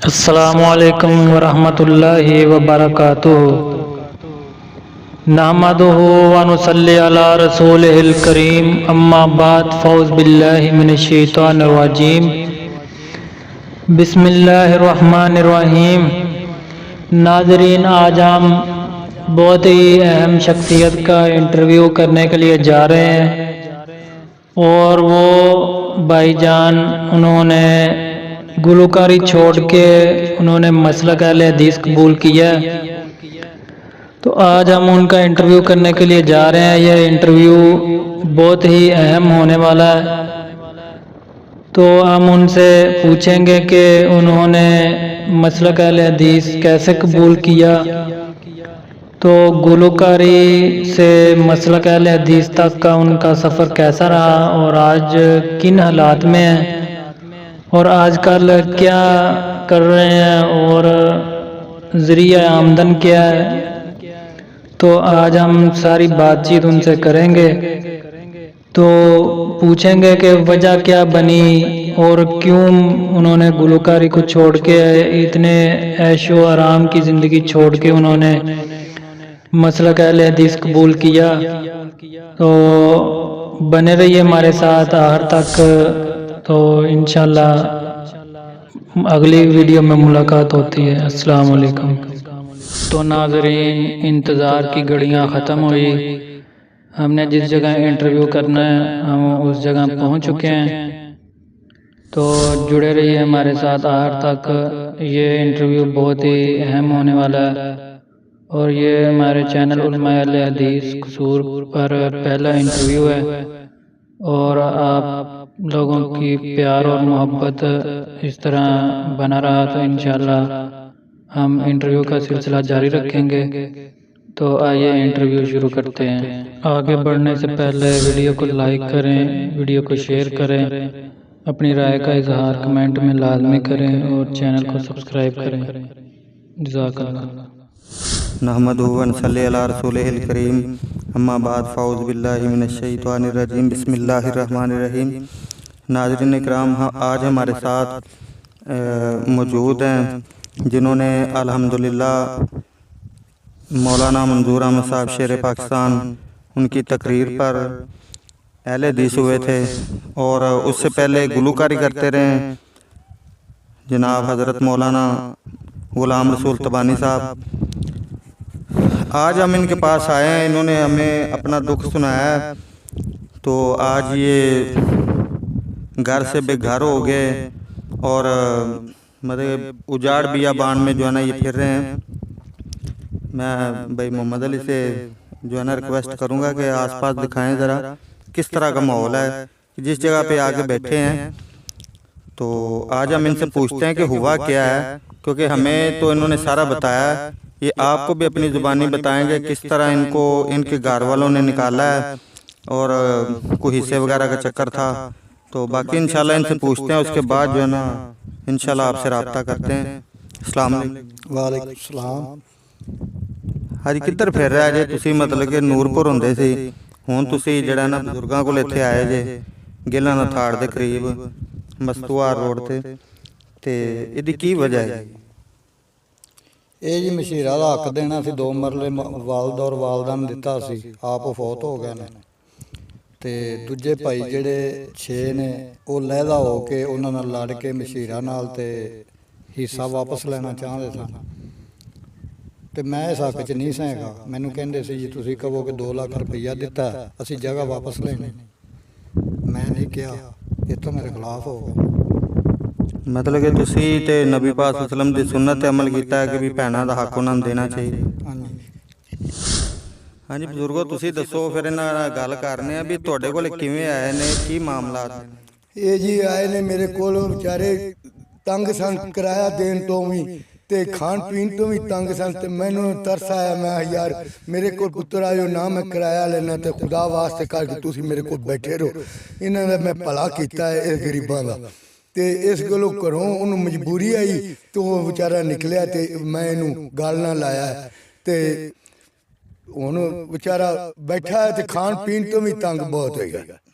السلام علیکم ورحمۃ اللہ وبرکاتہ نحمدہ ونصلی علی رسولہ الکریم اما بعد فاعوذ باللہ من الشیطان الرجیم بسم اللہ الرحمن الرحیم۔ ناظرین، آج ہم بہت ہی اہم شخصیت کا انٹرویو کرنے کے لیے جا رہے ہیں، اور وہ بھائی جان انہوں نے گلوکاری چھوڑ کے انہوں نے مسلک اہل حدیث قبول کیا ہے، تو آج ہم ان کا انٹرویو کرنے کے لیے جا رہے ہیں۔ یہ انٹرویو بہت ہی اہم ہونے والا ہے، تو ہم ان سے پوچھیں گے کہ انہوں نے مسلک اہل حدیث کیسے قبول کیا، تو گلوکاری سے مسلک اہل حدیث تک کا ان کا سفر کیسا رہا، اور آج کن حالات میں ہیں، اور آج کل کیا کر رہے ہیں، اور ذریعہ آمدن کیا ہے۔ تو آج ہم ساری بات چیت ان سے کریں گے، تو پوچھیں گے کہ وجہ کیا بنی اور کیوں انہوں نے گلوکاری کو چھوڑ کے اتنے عیش و آرام کی زندگی چھوڑ کے انہوں نے مسلک اہل حدیث قبول کیا۔ تو بنے رہیے ہمارے ساتھ آخر تک، تو انشاءاللہ اگلی ویڈیو میں ملاقات ہوتی ہے۔ السلام علیکم۔ تو ناظرین، انتظار کی گھڑیاں ختم ہوئی، ہم نے جس جگہ انٹرویو کرنا ہے ہم اس جگہ پہنچ چکے ہیں، تو جڑے رہیے ہمارے ساتھ آخر تک۔ یہ انٹرویو بہت ہی اہم ہونے والا ہے، اور یہ ہمارے چینل علماء اہل حدیث قصور پر پہلا انٹرویو ہے، اور آپ لوگوں کی پیار اور محبت اس طرح بنا رہا تو انشاءاللہ ہم انٹرویو کا سلسلہ جاری رکھیں گے۔ تو آئیے انٹرویو شروع کرتے ہیں۔ آگے بڑھنے سے پہلے ویڈیو کو لائک کریں، ویڈیو کو شیئر کریں، اپنی رائے کا اظہار کمنٹ میں لازمی کریں، اور چینل کو سبسکرائب کریں۔ جزاک اللہ۔ نحمدہ ونصلی علی رسولہ الکریم اما بعد فاعوذ باللہ من الشیطان الرجیم بسم اللہ الرحمن الرحیم۔ ناظرین اکرام، آج ہمارے ساتھ موجود ہیں جنہوں نے الحمدللہ مولانا منظور احمد صاحب شیر پاکستان ان کی تقریر پر اہل حدیث ہوئے تھے، اور اس سے پہلے گلوکاری کرتے رہے جناب حضرت مولانا غلام رسول تبانی صاحب۔ آج ہم ان کے پاس آئے ہیں، انہوں نے ہمیں اپنا دکھ سنایا ہے، تو آج یہ گھر سے بے گھر ہو گئے، اور مطلب اجاڑ بیابان میں جو ہے نا یہ پھر رہے ہیں۔ میں بھائی محمد علی سے جو ہے نا ریکویسٹ کروں گا کہ آس پاس دکھائیں ذرا کس طرح کا ماحول ہے جس جگہ پہ آگے بیٹھے ہیں۔ تو آج ہم ان سے پوچھتے ہیں کہ ہوا کیا ہے، کیونکہ ہمیں تو انہوں نے سارا بتایا ہے، یہ آپ کو بھی اپنی زبانی بتائیں گے کس طرح ان کو ان کے گھر والوں نے نکالا ہے، اور کوئی حصے وغیرہ کا چکر تھا۔ تو باقی انشاءاللہ ان سے پوچھتے ہیں، اس کے بعد جو ہے نا انشاءاللہ آپ سے رابطہ کرتے ہیں۔ السلام علیکم۔ وعلیکم السلام۔ ہاں جی، کدھر پھر رہا جے تسی؟ مطلب کہ نورپور ہوندے سی، ہن تسی جڑا نا بزرگاں کول ایتھے آئے جے گیلاں دا تھاڑ دے قریب مستوار روڈ تے ایدی کی وجہ ہے؟ ਇਹ ਜੀ ਮਸ਼ੀਰਾ ਦਾ ਹੱਕ ਦੇਣਾ ਸੀ 2 ਮਰਲੇ ਵਾਲਦ ਔਰ ਵਾਲਦਾ ਨੂੰ ਦਿੱਤਾ ਸੀ, ਆਪ ਫੌਤ ਹੋ ਗਏ ਨੇ, ਤੇ ਦੂਜੇ ਭਾਈ ਜਿਹੜੇ 6 ਨੇ ਉਹ ਲਹਿਦਾ ਹੋ ਕੇ ਉਹਨਾਂ ਨਾਲ ਲੜ ਕੇ ਮਸ਼ੀਰਾ ਨਾਲ ਤੇ ਹਿੱਸਾ ਵਾਪਸ ਲੈਣਾ ਚਾਹੁੰਦੇ ਸਨ, ਤੇ ਮੈਂ ਇਸ ਹੱਕ 'ਚ ਨਹੀਂ ਸਹਾਂਗਾ। ਮੈਨੂੰ ਕਹਿੰਦੇ ਸੀ ਜੀ ਤੁਸੀਂ ਕਹੋ ਕਿ 2 ਲੱਖ ਰੁਪਈਆ ਦਿੱਤਾ ਅਸੀਂ ਜਗ੍ਹਾ ਵਾਪਸ ਲੈਣੀ, ਮੈਂ ਨਹੀਂ ਕਿਹਾ, ਇਹ ਤਾਂ ਮੇਰੇ ਖਿਲਾਫ ਹੋ ਗਿਆ। ਮਤਲਬ ਕਿ ਤੁਸੀਂ ਤੇ ਨਬੀ ਪਾਕ ਵਸੱਲਮ ਦੀ ਸੁਨਨਤ ਤੇ ਅਮਲ ਕੀਤਾ ਹੈ ਕਿ ਵੀ ਭੈਣਾਂ ਦਾ ਹੱਕ ਉਹਨਾਂ ਨੂੰ ਦੇਣਾ ਚਾਹੀਦਾ। ਹਾਂਜੀ ਬਜ਼ੁਰਗੋ, ਤੁਸੀਂ ਦੱਸੋ ਫਿਰ ਇਹਨਾਂ ਨਾਲ ਗੱਲ ਕਰਨੇ ਆ ਵੀ ਤੁਹਾਡੇ ਕੋਲ ਕਿਵੇਂ ਆਏ ਨੇ, ਕੀ ਮਾਮਲਾ? ਇਹ ਜੀ ਆਏ ਨੇ ਮੇਰੇ ਕੋਲ ਵਿਚਾਰੇ ਤੰਗ ਸਨ, ਕਿਰਾਇਆ ਦੇਣ ਤੋਂ ਵੀ ਤੇ ਖਾਣ ਪੀਣ ਤੋਂ ਵੀ ਤੰਗ ਸਨ, ਤੇ ਮੈਨੂੰ ਤਰਸ ਆਇਆ। ਮੈਂ ਯਾਰ ਮੇਰੇ ਕੋਲ ਪੁੱਤਰ ਆਇਓ ਨਾ, ਮੈਂ ਕਿਰਾਇਆ ਲੈਣਾ ਤੇ ਖੁਦਾ ਵਾਸਤੇ ਕਰਕੇ ਤੁਸੀਂ ਮੇਰੇ ਕੋਲ ਬੈਠੇ ਰਹੋ। ਇਹਨਾਂ ਦਾ ਮੈਂ ਭਲਾ ਕੀਤਾ ਹੈ ਇਸ ਗਰੀਬਾਂ ਦਾ, ਤੇ ਇਸ ਗੱਲੋਂ ਘਰੋਂ ਉਹਨੂੰ ਮਜਬੂਰੀ ਆਈ ਤੇ ਉਹ ਵਿਚਾਰਾ ਨਿਕਲਿਆ, ਤੇ ਮੈਂ ਇਹਨੂੰ ਗੱਲ ਨਾ ਲਾਇਆ, ਤੇ ਹੁਣ ਵਿਚਾਰਾ ਬੈਠਾ ਹੈ ਤੇ ਖਾਣ ਪੀਣ ਤੋਂ ਵੀ ਤੰਗ ਬਹੁਤ ਹੋਏਗਾ।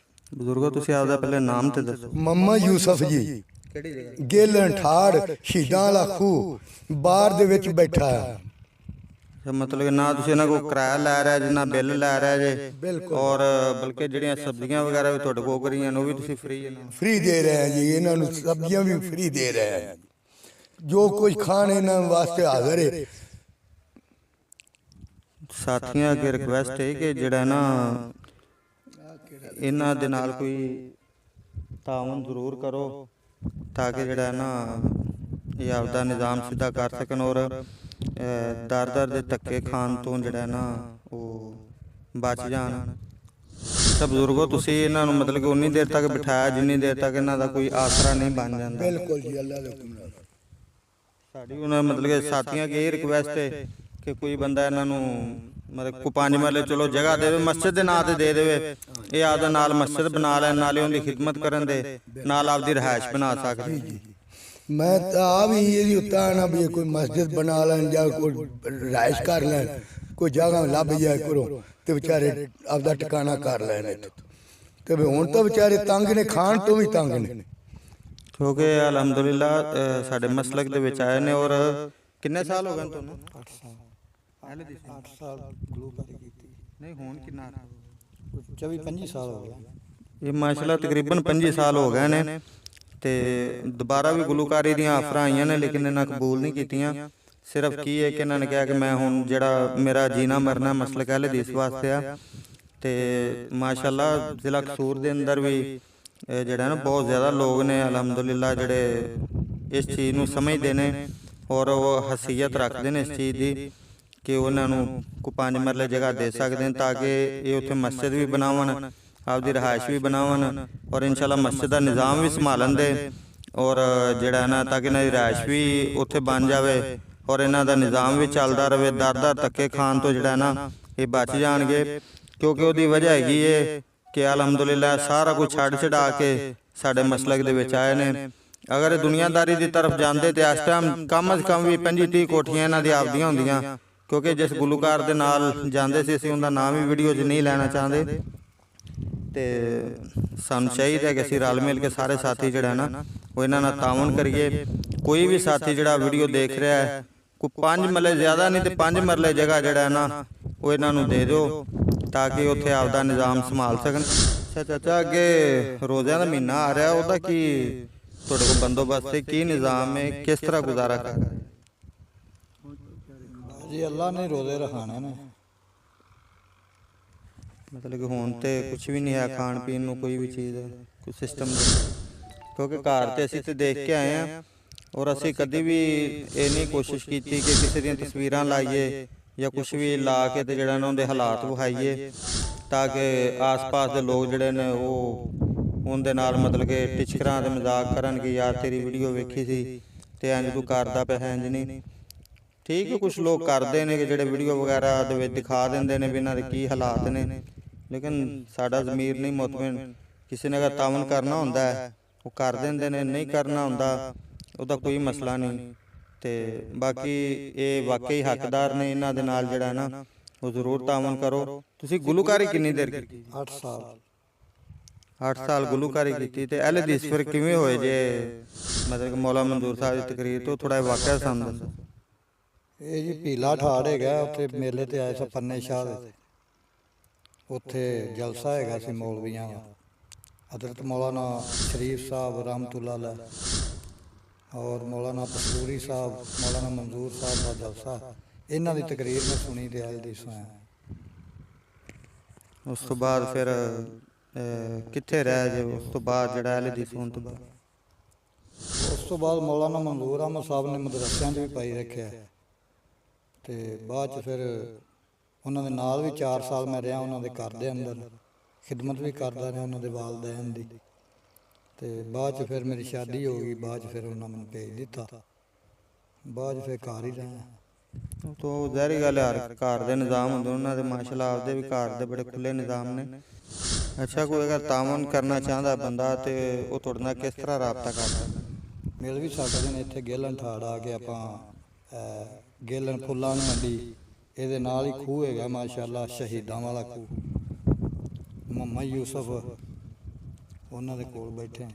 ਬਜ਼ੁਰਗੋ ਤੁਸੀਂ ਆਪਦਾ ਪਹਿਲੇ ਨਾਮ ਤੇ ਦੱਸੋ। ਮਮਾ ਯੂਸਫ ਜੀ। ਕਿਹੜੀ ਜਗ੍ਹਾ? ਗੇਲਣ ਠਾੜ ਸ਼ਹੀਦਾਂ ਵਾਲਾ ਖੂਹ ਬਾਹਰ ਦੇ ਵਿੱਚ ਬੈਠਾ ਹੈ। ਮਤਲਬ ਕਿ ਨਾ ਤੁਸੀਂ ਇਹਨਾਂ ਕੋਲ ਕਿਰਾਇਆ ਲੈ ਰਿਹਾ ਜੇ, ਨਾ ਬਿੱਲ ਲੈ ਰਿਹਾ ਜੇ, ਬਿਲਕੁਲ। ਔਰ ਬਲਕਿ ਜਿਹੜੀਆਂ ਸਬਜ਼ੀਆਂ ਵਗੈਰਾ ਵੀ ਤੁਹਾਡੇ ਕੋਲ ਕਰੀਆਂ ਨੇ ਉਹ ਵੀ ਤੁਸੀਂ ਫ੍ਰੀ ਫ੍ਰੀ ਦੇ ਰਹੇ ਹਾਂ ਜੀ, ਇਹਨਾਂ ਨੂੰ ਸਬਜ਼ੀਆਂ ਵੀ ਫ੍ਰੀ ਦੇ ਰਹੇ ਹਾਂ। ਜੋ ਕੁਝ ਖਾਣ ਇਹਨਾਂ ਵਾਸਤੇ ਹਾਜ਼ਰ ਹੈ। ਸਾਥੀਆਂ ਅੱਗੇ ਰਿਕਵੈਸਟ ਹੈ ਕਿ ਜਿਹੜਾ ਨਾ ਇਹਨਾਂ ਦੇ ਨਾਲ ਕੋਈ ਤਾਵਨ ਜ਼ਰੂਰ ਕਰੋ ਤਾਂ ਕਿ ਜਿਹੜਾ ਨਾ ਇਹ ਆਪਦਾ ਨਿਜ਼ਾਮ ਸਿੱਧਾ ਕਰ ਸਕਣ ਔਰ ਦਰ ਦੇ ਧੱਕੇ ਖਾਣ ਤੋਂ ਜਿਹੜਾ ਨਾ ਉਹ ਬਚ ਜਾਣ। ਸਭ ਬਜ਼ੁਰਗੋ ਤੁਸੀਂ ਇਹਨਾਂ ਨੂੰ ਮਤਲਬ ਕਿ ਉਨੀ ਦੇਰ ਤੱਕ ਬਿਠਾਇਆ ਜਿੰਨੀ ਦੇਰ ਤੱਕ ਇਹਨਾਂ ਦਾ ਕੋਈ ਆਸਰਾ ਨਹੀਂ ਬਣ ਜਾਂਦਾ। ਬਿਲਕੁਲ ਜੀ, ਅੱਲਾਹ ਦੇ ਹੁਕਮ ਨਾਲ। ਸਾਡੀ ਉਹਨਾਂ ਮਤਲਬ ਕਿ ਸਾਥੀਆਂ ਅੱਗੇ ਇਹ ਰਿਕਵੈਸਟ ਹੈ ਕਿ ਕੋਈ ਬੰਦਾ ਇਹਨਾਂ ਨੂੰ ਮਤਲਬ ਕੋ 5 ਮਰਲੇ ਚਲੋ ਜਗ੍ਹਾ ਦੇਵੇ, ਮਸਜਿਦ ਦੇ ਨਾਂ ਤੇ ਦੇ ਦੇਵੇ, ਇਹ ਆਪਦੇ ਨਾਲ ਮਸਜਿਦ ਬਣਾ ਲੈਣ, ਨਾਲੇ ਉਹਦੀ ਖਿਦਮਤ ਕਰਨ ਦੇ ਨਾਲ ਆਪਦੀ ਰਿਹਾਇਸ਼ ਬਣਾ ਸਕਦੇ। ਮੈਂ ਤਾਂ ਆ ਵੀ ਇਹਦੀ ਉਤਾਂ ਨਾ ਵੀ ਕੋਈ ਮਸਜਿਦ ਬਣਾ ਲੈਣ ਜਾਂ ਕੋਈ ਰਿਹਾਇਸ਼ ਕਰ ਲੈਣ, ਕੋਈ ਜਗ੍ਹਾ ਲੱਭ ਜਾਏ ਕਰੋ ਤੇ ਵਿਚਾਰੇ ਆਪਦਾ ਟਿਕਾਣਾ ਕਰ ਲੈਣ ਇੱਥੇ। ਤੇ ਵੀ ਹੁਣ ਤਾਂ ਵਿਚਾਰੇ ਤੰਗ ਨੇ, ਖਾਣ ਤੋਂ ਵੀ ਤੰਗ ਨੇ। ਕਿਉਂਕਿ ਅਲਹਮਦੁਲਿਲਾ ਸਾਡੇ ਮਸਲਕ ਦੇ ਵਿੱਚ ਆਏ ਨੇ। ਔਰ ਕਿੰਨੇ ਸਾਲ ਹੋ ਗਏ ਤੁਹਾਨੂੰ? 8 ਸਾਲ ਗਲੂਕਾਰੀ ਕੀਤੀ। ਨਹੀਂ ਹੁਣ ਕਿੰਨਾ? 24-25 ਸਾਲ ਹੋ ਗਏ। ਇਹ ਮਾਸ਼ਾਅੱਲਾ ਤਕਰੀਬਨ 25 ਸਾਲ ਹੋ ਗਏ ਨੇ ਤੇ ਦੁਬਾਰਾ ਵੀ ਗੁਲੂਕਾਰੀ ਦੀਆਂ ਆਫਰਾਂ ਆਈਆਂ ਨੇ ਲੇਕਿਨ ਇਹਨਾਂ ਕਬੂਲ ਨਹੀਂ ਕੀਤੀਆਂ। ਸਿਰਫ ਕੀ ਹੈ ਕਿ ਇਹਨਾਂ ਨੇ ਕਿਹਾ ਕਿ ਮੈਂ ਹੁਣ ਜਿਹੜਾ ਮੇਰਾ ਜੀਣਾ ਮਰਨਾ ਮਸਲਕ ਅਹਿਲ ਹਦੀਸ ਵਾਸਤੇ ਆ। ਤੇ ਮਾਸ਼ਾਅੱਲਾ ਜ਼ਿਲ੍ਹਾ ਕਸੂਰ ਦੇ ਅੰਦਰ ਵੀ ਜਿਹੜਾ ਨਾ ਬਹੁਤ ਜ਼ਿਆਦਾ ਲੋਕ ਨੇ ਅਲਹਮਦੁਲਿਲਾ ਜਿਹੜੇ ਇਸ ਚੀਜ਼ ਨੂੰ ਸਮਝਦੇ ਨੇ ਔਰ ਉਹ ਹਸੀਅਤ ਰੱਖਦੇ ਨੇ ਇਸ ਚੀਜ਼ ਦੀ ਕਿ ਉਹਨਾਂ ਨੂੰ ਕੋਈ 5 ਮਰਲੇ ਜਗ੍ਹਾ ਦੇ ਸਕਦੇ ਨੇ ਤਾਂ ਕਿ ਇਹ ਉੱਥੇ ਮਸਜਿਦ ਵੀ ਬਣਾਵਣ, ਆਪਦੀ ਰਿਹਾਇਸ਼ ਵੀ ਬਣਾਵਣ ਔਰ ਇਨਸ਼ਾਅੱਲਾ ਮਸਜਿਦ ਦਾ ਨਿਜ਼ਾਮ ਵੀ ਸੰਭਾਲਣ ਦੇ ਔਰ ਜਿਹੜਾ ਨਾ ਤਾਂ ਕਿ ਇਹਨਾਂ ਦੀ ਰਿਹਾਇਸ਼ ਵੀ ਉੱਥੇ ਬਣ ਜਾਵੇ ਔਰ ਇਹਨਾਂ ਦਾ ਨਿਜ਼ਾਮ ਵੀ ਚੱਲਦਾ ਰਹੇ। ਦਰ ਧੱਕੇ ਖਾਣ ਤੋਂ ਜਿਹੜਾ ਨਾ ਇਹ ਬਚ ਜਾਣਗੇ ਕਿਉਂਕਿ ਉਹਦੀ ਵਜ੍ਹਾ ਹੈਗੀ ਏ ਕਿ ਅਲਹਮਦੁਲਿਲਾ ਸਾਰਾ ਕੁਝ ਛੱਡ ਛਡਾ ਕੇ ਸਾਡੇ ਮਸਲਕ ਦੇ ਵਿੱਚ ਆਏ ਨੇ। ਅਗਰ ਇਹ ਦੁਨੀਆਦਾਰੀ ਦੀ ਤਰਫ ਜਾਂਦੇ ਤੇ ਇਸ ਟਾਈਮ ਕਮ ਅਜ਼ ਕਮ ਵੀ 25-30 ਕੋਠੀਆਂ ਇਹਨਾਂ ਦੀ ਆਪਦੀਆਂ ਹੁੰਦੀਆਂ ਕਿਉਂਕਿ ਜਿਸ ਗੁਲੂਕਾਰ ਦੇ ਨਾਲ ਜਾਂਦੇ ਸੀ ਅਸੀਂ ਉਹਦਾ ਨਾਮ ਵੀ ਵੀਡੀਓ 'ਚ ਨਹੀਂ ਲੈਣਾ ਚਾਹੁੰਦੇ। ਤੇ ਸਾਨੂੰ ਚਾਹੀਦਾ ਕਿ ਅਸੀਂ ਰਲ ਮਿਲ ਕੇ ਸਾਰੇ ਸਾਥੀ ਜਿਹੜਾ ਨਾ ਉਹ ਇਹਨਾਂ ਨਾਲ ਤਾਵਨ ਕਰੀਏ। ਕੋਈ ਵੀ ਸਾਥੀ ਜਿਹੜਾ ਵੀਡੀਓ ਦੇਖ ਰਿਹਾ ਹੈ ਕੋਈ 5 ਮਰਲੇ ਜ਼ਿਆਦਾ ਨਹੀਂ ਤੇ 5 ਮਰਲੇ ਜਗ੍ਹਾ ਜਿਹੜਾ ਨਾ ਉਹ ਇਹਨਾਂ ਨੂੰ ਦੇ ਦਿਓ ਤਾਂ ਕਿ ਉੱਥੇ ਆਪਦਾ ਨਿਜ਼ਾਮ ਸੰਭਾਲ ਸਕਣ। ਚਾਚਾ ਅੱਗੇ ਰੋਜ਼ਿਆਂ ਦਾ ਮਹੀਨਾ ਆ ਰਿਹਾ, ਉਹਦਾ ਕੀ ਤੁਹਾਡੇ ਕੋਲ ਬੰਦੋਬਸਤ ਹੈ, ਕੀ ਨਿਜ਼ਾਮ ਹੈ, ਕਿਸ ਤਰ੍ਹਾਂ ਗੁਜ਼ਾਰਾ ਕਰ ਰਹੇ? ਜੀ ਅੱਲਾ ਨੇ ਰੋਜ਼ੇ ਰਖਾਣੇ ਨੇ। ਮਤਲਬ ਕਿ ਹੁਣ ਤੇ ਕੁਝ ਵੀ ਨਹੀਂ ਹੈ ਖਾਣ ਪੀਣ ਨੂੰ, ਕੋਈ ਵੀ ਚੀਜ਼ ਕੋਈ ਸਿਸਟਮ ਨਹੀਂ ਕਿਉਂਕਿ ਘਰ ਤੇ ਅਸੀਂ ਤੇ ਦੇਖ ਕੇ ਆਏ ਹਾਂ ਔਰ ਅਸੀਂ ਕਦੀ ਵੀ ਇਹ ਨਹੀਂ ਕੋਸ਼ਿਸ਼ ਕੀਤੀ ਕਿ ਕਿਸੇ ਦੀਆਂ ਤਸਵੀਰਾਂ ਲਾਈਏ ਜਾਂ ਕੁਝ ਵੀ ਲਾ ਕੇ ਤੇ ਜਿਹੜਾ ਨਾ ਉਹਦੇ ਹਾਲਾਤ ਵਿਖਾਈਏ ਤਾਂ ਕਿ ਆਸ-ਪਾਸ ਦੇ ਲੋਕ ਜਿਹੜੇ ਨੇ ਉਹ ਉਹਦੇ ਨਾਲ ਮਤਲਬ ਕਿ ਟਿਚਕਰਾਂ ਤੇ ਮਜ਼ਾਕ ਕਰਨ ਕਿ ਯਾਰ ਤੇਰੀ ਵੀਡੀਓ ਵੇਖੀ ਸੀ ਤੇ ਇੰਜ ਤੂੰ ਕਰਦਾ ਪਿਆ ਇੰਜ ਨਹੀਂ। ਠੀਕ ਹੈ ਕੁਝ ਲੋਕ ਕਰਦੇ ਨੇ ਕਿ ਜਿਹੜੇ ਵੀਡੀਓ ਵਗੈਰਾ ਦੇ ਵਿੱਚ ਦਿਖਾ ਦਿੰਦੇ ਨੇ ਵੀ ਇਹਨਾਂ ਦੇ ਕੀ ਹਾਲਾਤ ਨੇ ਲੇਕਿਨ ਸਾਡਾ ਜ਼ਮੀਰ ਨਹੀਂ ਮੁਤਮਿਨ। ਕਿਸੇ ਨੇ ਅਗਰ ਤਾਵਨ ਕਰਨਾ ਹੁੰਦਾ ਹੈ ਉਹ ਕਰ ਦਿੰਦੇ ਨੇ, ਨਹੀਂ ਕਰਨਾ ਹੁੰਦਾ ਉਹਦਾ ਕੋਈ ਮਸਲਾ ਨਹੀਂ। ਤੇ ਬਾਕੀ ਇਹ ਵਾਕਈ ਹੱਕਦਾਰ ਨੇ ਇਹਨਾਂ ਦੇ ਨਾਲ ਜਿਹੜਾ ਨਾ ਉਹ ਜ਼ਰੂਰ ਤਾਵਨ ਕਰੋ। ਤੁਸੀਂ ਗੁਲੂਕਾਰੀ ਕਿੰਨੀ ਦੇਰ ਕੀਤੀ? 8 ਸਾਲ। 8 ਸਾਲ ਗੁਲੂਕਾਰੀ ਕੀਤੀ ਤੇ ਅਹਿਲ ਹਦੀਸ ਫਿਰ ਕਿਵੇਂ ਹੋਏ ਜੇ ਮਤਲਬ ਕਿ ਮੌਲਾ ਮਨਜ਼ੂਰ ਸਾਹਿਬ ਦੀ ਤਕਰੀਰ ਤੋਂ ਥੋੜਾ ਵਾਕਿਆ ਸਾਨੂੰ ਦੱਸੋ। ਇਹ ਜੀ ਭੀਲਾ ਠਾੜ ਹੈਗਾ, ਉੱਥੇ ਮੇਲੇ ਤੇ ਆਏ ਸੀ ਪੰਨੇ ਸ਼ਾਹ ਦੇ, ਉੱਥੇ ਜਲਸਾ ਹੈਗਾ ਸੀ ਮੌਲਵੀਆਂ ਦਾ। ਹਜ਼ਰਤ ਮੌਲਾਨਾ ਸ਼ਰੀਫ ਸਾਹਿਬ ਰਹਿਮਤੁल्लाह अलैह ਔਰ ਮੌਲਾਨਾ ਪਸੂਰੀ ਸਾਹਿਬ, ਮੌਲਾਨਾ ਮਨਜ਼ੂਰ ਸਾਹਿਬ ਦਾ ਜਲਸਾ, ਇਹਨਾਂ ਦੀ ਤਕਰੀਰ ਮੈਂ ਸੁਣੀ ਤੇ ਆਏ ਦੀ ਸੁਣਿਆ। ਉਸ ਤੋਂ ਬਾਅਦ ਫਿਰ ਕਿੱਥੇ ਰਹਿ ਜੇ? ਉਸ ਤੋਂ ਬਾਅਦ ਜਿਹੜਾ ਅਹਿਲ ਹਦੀਸ ਹੋਣ ਤੋਂ ਬਾਅਦ ਉਸ ਤੋਂ ਬਾਅਦ ਮੌਲਾਨਾ ਮਨਜ਼ੂਰ ਅਹਿਮਦ ਸਾਹਿਬ ਨੇ ਮਦਰਸਿਆਂ 'ਚ ਵੀ ਪਾਈ ਰੱਖਿਆ ਤੇ ਬਾਅਦ 'ਚ ਫਿਰ ਉਹਨਾਂ ਦੇ ਨਾਲ ਵੀ 4 ਸਾਲ ਮੈਂ ਰਿਹਾ, ਉਹਨਾਂ ਦੇ ਘਰ ਦੇ ਅੰਦਰ ਖਿਦਮਤ ਵੀ ਕਰਦਾ ਰਿਹਾ ਉਹਨਾਂ ਦੇ ਵਾਲਦੈਨ ਦੀ। ਤੇ ਬਾਅਦ 'ਚ ਫਿਰ ਮੇਰੀ ਸ਼ਾਦੀ ਹੋ ਗਈ, ਬਾਅਦ 'ਚ ਫਿਰ ਉਹਨਾਂ ਮੈਨੂੰ ਭੇਜ ਦਿੱਤਾ, ਬਾਅਦ 'ਚ ਫਿਰ ਘਰ ਹੀ ਰਿਹਾ। ਤੋਂ ਜ਼ਾਹਿਰੀ ਗੱਲ ਹੈ ਘਰ ਦੇ ਨਿਜ਼ਾਮ ਹੁੰਦੇ ਉਹਨਾਂ ਦੇ ਮਾਸ਼ਾਅੱਲਾ ਆਪਦੇ ਵੀ ਘਰ ਦੇ ਬੜੇ ਖੁੱਲੇ ਨਿਜ਼ਾਮ ਨੇ। ਅੱਛਾ ਕੋਈ ਅਗਰ ਤਾਵਨ ਕਰਨਾ ਚਾਹੁੰਦਾ ਬੰਦਾ ਤੇ ਉਹ ਤੁਹਾਡੇ ਨਾਲ ਕਿਸ ਤਰ੍ਹਾਂ ਰਾਬਤਾ ਕਰਦਾ? ਮਿਲ ਵੀ ਸਕਦੇ ਨੇ ਇੱਥੇ ਗੇਲਣ ਠਾੜ ਆ ਕੇ ਆਪਾਂ ਗੇਲਣ ਫੁੱਲਾਂ ਦੀ ਮੰਡੀ, ਇਹਦੇ ਨਾਲ ਹੀ ਖੂਹ ਹੈਗਾ ਮਾਸ਼ਾਅੱਲਾ ਸ਼ਹੀਦਾਂ ਵਾਲਾ ਖੂਹ, ਮੁਹੰਮਦ ਯੂਸਫ ਉਹਨਾਂ ਦੇ ਕੋਲ ਬੈਠੇ।